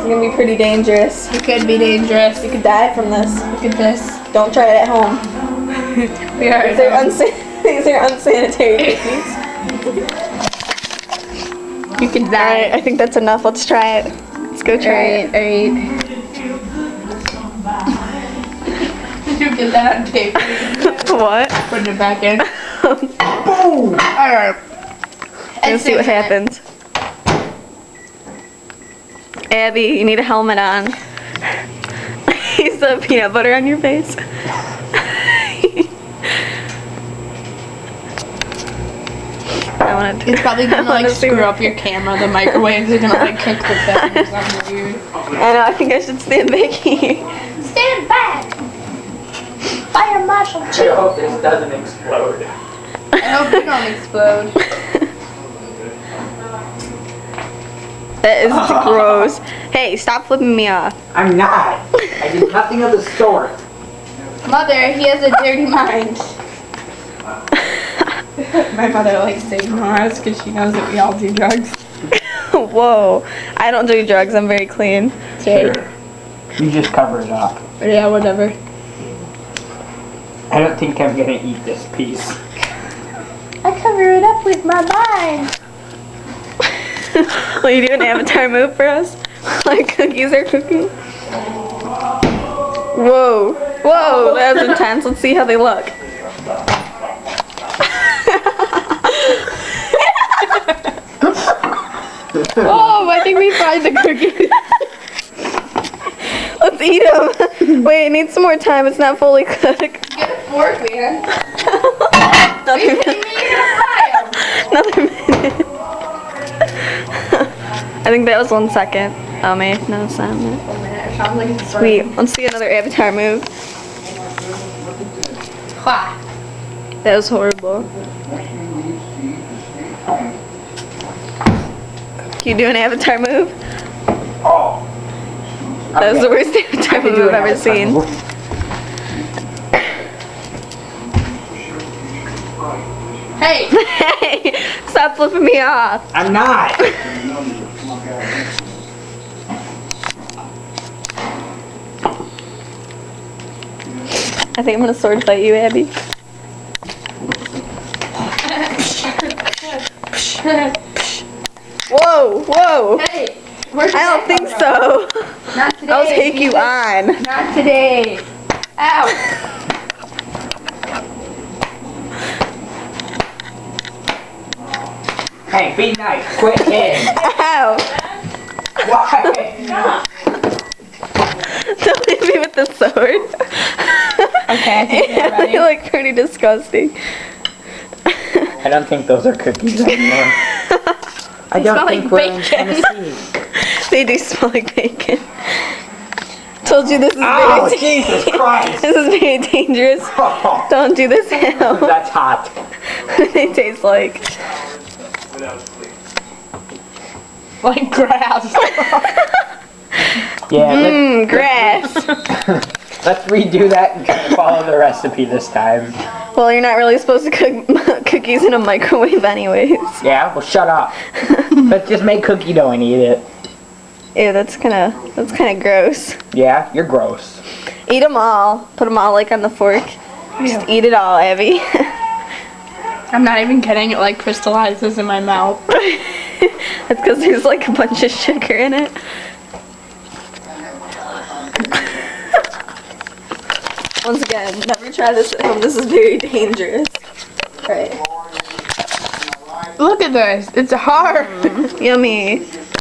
gonna be pretty dangerous. It could be dangerous. You could die from this. Look at this. Don't try it at home. We are. These are unsanitary cookies. You can die. Alright, I think that's enough. Let's try it. Let's go try it. Alright. You get that on tape. What? Putting it back in. Boom! Alright. Let's see what happens. Abby, you need a helmet on. You still have peanut butter on your face. It's probably gonna like screw up your camera. The microwaves are gonna like cook the thing or something weird. I know, I think I should stand back here. Stand back! Fire Marshal I Chief! hope this doesn't explode. I hope you don't explode. That is gross. Hey, stop flipping me off. I'm not. I did nothing of the sort. Mother, he has a dirty mind. My mother likes to ignore us because she knows that we all do drugs. Whoa. I don't do drugs, I'm very clean. Sure. You just cover it up. Yeah, whatever. I don't think I'm gonna eat this piece. I cover it up with my mind. Will you do an avatar move for us? Like cookies are cooking? Whoa. Whoa, that was intense. Let's see how they look. Oh, I think we fried the cookies. Let's eat them. Wait, it needs some more time. It's not fully cooked. Get a fork, man. Another minute. I think that was 1 second. Oh man, no, it's not. 1 minute. It sounds like it's Sweet. Let's see another avatar move. Wah. That was horrible. Can you do an avatar move? Oh. That was the worst avatar move I've ever seen. Hey! Hey, stop flipping me off. I'm not. I think I'm gonna sword fight you, Abby. Whoa, whoa. Hey! I don't think so. Not today. I'll take you on. Not today. Ow! Hey, be nice. Quit hitting. Ow. Why? Don't hit me with the sword. Okay, I think you're ready. They look pretty disgusting. I don't think those are cookies anymore. I don't smell think like we're in bacon. Tennessee. They do smell like bacon. Told you this is Oh, very Jesus Christ. This is very dangerous. Oh, Don't do this now. that's hot. They taste like. Like grass. Yeah, Grass. let's redo that and follow the recipe this time. Well, you're not really supposed to cook cookies in a microwave anyways. Yeah, well shut up. Let's just make cookie dough and eat it. Ew, that's kind of gross. Yeah, you're gross. Eat them all. Put them all like on the fork. Just eat it all, Abby. I'm not even kidding. It like crystallizes in my mouth. That's because there's like a bunch of sugar in it. Once again, never try this at home. This is very dangerous. Right. Look at this. It's hard. Yummy.